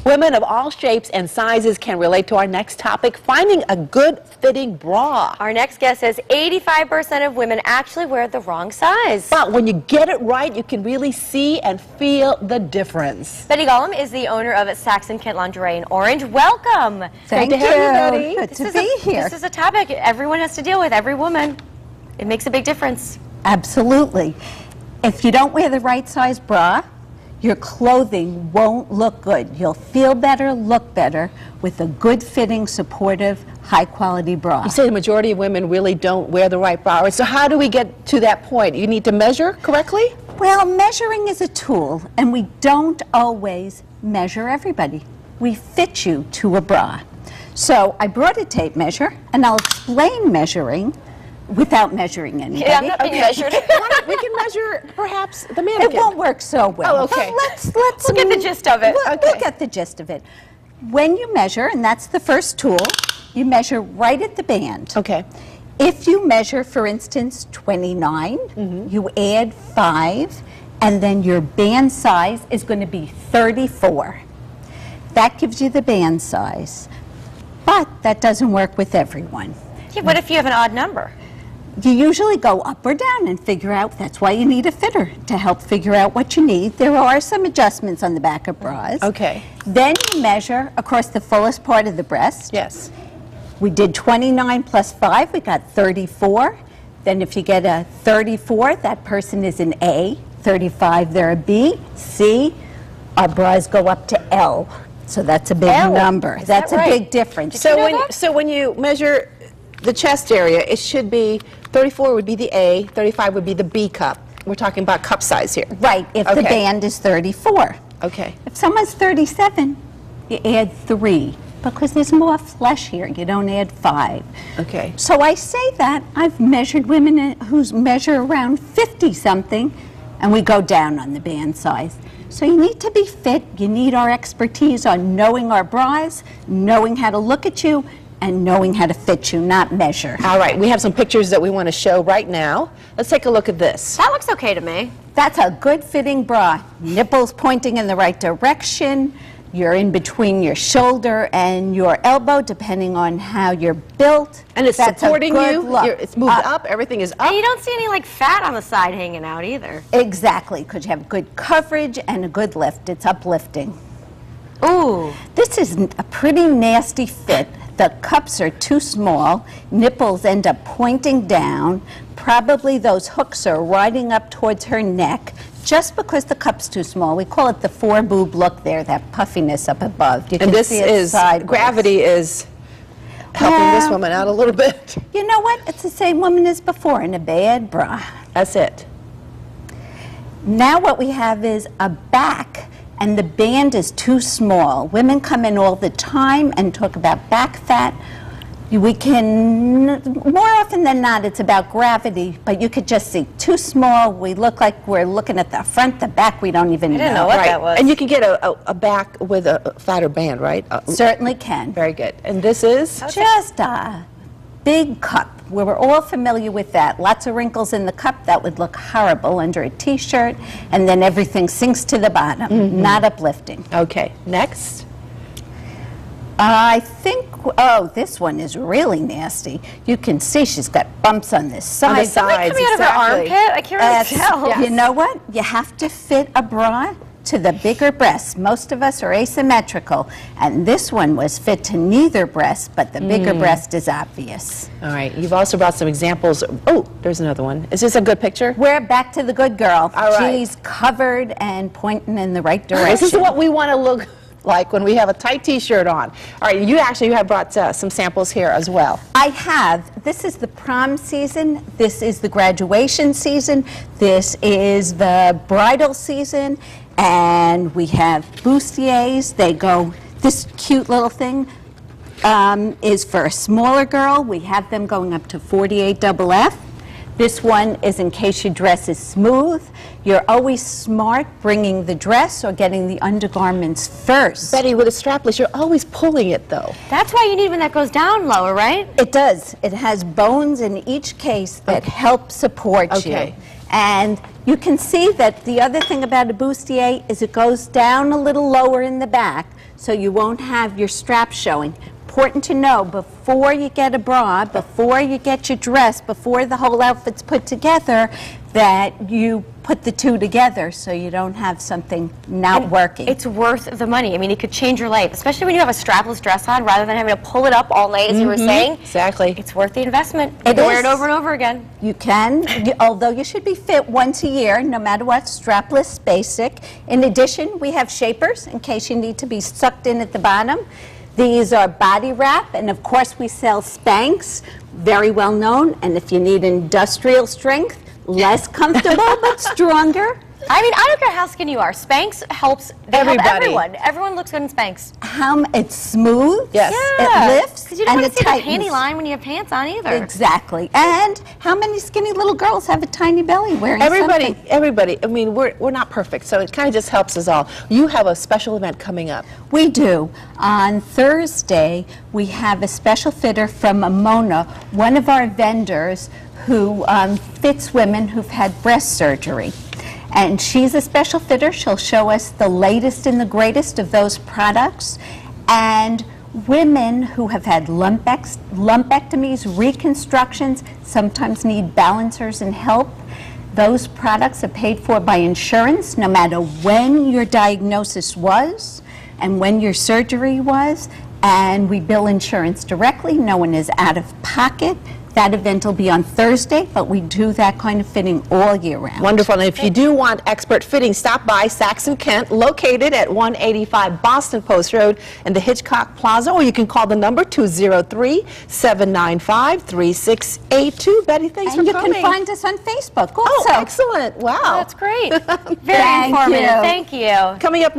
Women of all shapes and sizes can relate to our next topic, finding a good fitting bra. Our next guest says 85% of women actually wear the wrong size. But when you get it right, you can really see and feel the difference. Betty Gollum is the owner of Saxon Kent Lingerie in Orange. Welcome. Thank you. Great to have you, Betty. Good to be here. This is a topic everyone has to deal with, every woman. It makes a big difference. Absolutely. If you don't wear the right size bra, your clothing won't look good. You'll feel better, look better with a good fitting, supportive, high quality bra. You say the majority of women really don't wear the right bra. So how do we get to that point? You need to measure correctly? Well, measuring is a tool, and we don't always measure everybody. We fit you to a bra. So I brought a tape measure, and I'll explain measuring without measuring anybody. Yeah, I'm not being measured. We can measure perhaps the mannequin. It won't work so well. Oh, okay. But let's We'll get the gist of it. We'll get the gist of it. When you measure, and that's the first tool, you measure right at the band. Okay. If you measure, for instance, 29, you add 5, and then your band size is going to be 34. That gives you the band size. But that doesn't work with everyone. Yeah, what if you have an odd number? You usually go up or down and figure out. That's why you need a fitter to help figure out what you need. There are some adjustments on the back of bras. Okay. Then you measure across the fullest part of the breast. Yes. We did 29 plus 5, we got 34. Then if you get a 34, that person is an A. 35, they're a B. C, our bras go up to L. So that's a big number. That's a big difference. So when you measure the chest area, it should be 34 would be the A, 35 would be the B cup. We're talking about cup size here. Right, if the band is 34. Okay. If someone's 37, you add 3 because there's more flesh here. You don't add 5. Okay. So I say that. I've measured women who measure around 50-something, and we go down on the band size. So you need to be fit. You need our expertise on knowing our bras, knowing how to look at you, and knowing how to fit you, not measure. All right, we have some pictures that we want to show right now. Let's take a look at this. That looks okay to me. That's a good fitting bra. Nipples pointing in the right direction. You're in between your shoulder and your elbow, depending on how you're built. And it's supporting you. It's moved up. Everything is up. And you don't see any like fat on the side hanging out either. Exactly, because you have good coverage and a good lift. It's uplifting. Ooh. This is a pretty nasty fit. The cups are too small, nipples end up pointing down, probably those hooks are riding up towards her neck just because the cup's too small. We call it the 4-boob look there, that puffiness up above. You and can this see it is, sideways. gravity is helping this woman out a little bit. You know what? It's the same woman as before in a bad bra. That's it. Now what we have is a back, and the band is too small. Women come in all the time and talk about back fat. We can, more often than not, it's about gravity, but you could just see too small. We look like we're looking at the front, the back, we don't even know. I didn't know what that was. And you can get a back with a fatter band, right? Certainly can. Very good. And this is? Just a big cup. We're all familiar with that. Lots of wrinkles in the cup. That would look horrible under a T-shirt, and then everything sinks to the bottom. Not uplifting. Okay, next. I think, oh, this one is really nasty. You can see she's got bumps on this side. On the sides, coming out of her armpit? I can't really tell. You know what? You have to fit a bra to the bigger breasts. Most of us are asymmetrical, and this one was fit to neither breast, but the bigger breast is obvious. All right, you've also brought some examples. Oh, there's another one. Is this a good picture? We're back to the good girl. All right. She's covered and pointing in the right direction. This is what we want to look like when we have a tight T-shirt on. All right, you actually have brought some samples here as well. I have. This is the prom season. This is the graduation season. This is the bridal season. And we have bustiers. They go, this cute little thing is for a smaller girl. We have them going up to 48 double F. This one is in case your dress is smooth. You're always smart bringing the dress or getting the undergarments first. Betty, with a strapless, you're always pulling it, though. That's why you need one that goes down lower, right? It does. It has bones in each case that help support you. And You can see that the other thing about a bustier is it goes down a little lower in the back, so you won't have your strap showing. Important to know, before you get a bra, before you get your dress, before the whole outfit's put together, that you put the two together so you don't have something not working. It's worth the money. I mean, it could change your life, especially when you have a strapless dress on rather than having to pull it up all night, as you were saying. Exactly. It's worth the investment. You It can wear it is. over and over again. You can, although you should be fit once a year, no matter what, strapless, basic. In addition, we have shapers in case you need to be sucked in at the bottom. These are body wrap, and of course we sell Spanx, very well known, and if you need industrial strength, less comfortable but stronger. I mean, I don't care how skinny you are. Spanx helps Everybody. everyone. Everyone looks good in Spanx. It's smooth, Yes. it lifts, Because you don't and want it to see the panty tightens. line when you have pants on either. Exactly. And how many skinny little girls have a tiny belly wearing Everybody, something? everybody. I mean, we're not perfect, so it kind of just helps us all. You have a special event coming up. We do. On Thursday, we have a special fitter from Mona, one of our vendors who fits women who've had breast surgery. And she's a special fitter. She'll show us the latest and the greatest of those products. And women who have had lumpectomies, reconstructions, sometimes need balancers and help. Those products are paid for by insurance, no matter when your diagnosis was and when your surgery was. And we bill insurance directly. No one is out of pocket. That event will be on Thursday, but we do that kind of fitting all year round. Wonderful. And if you do want expert fitting, stop by Saxon Kent, located at 185 Boston Post Road in the Hitchcock Plaza, or you can call the number 203-795-3682. Betty, thanks And for you coming. can find us on Facebook also. Oh, excellent. Wow. That's great. Very Thank informative. you. Thank you. Coming up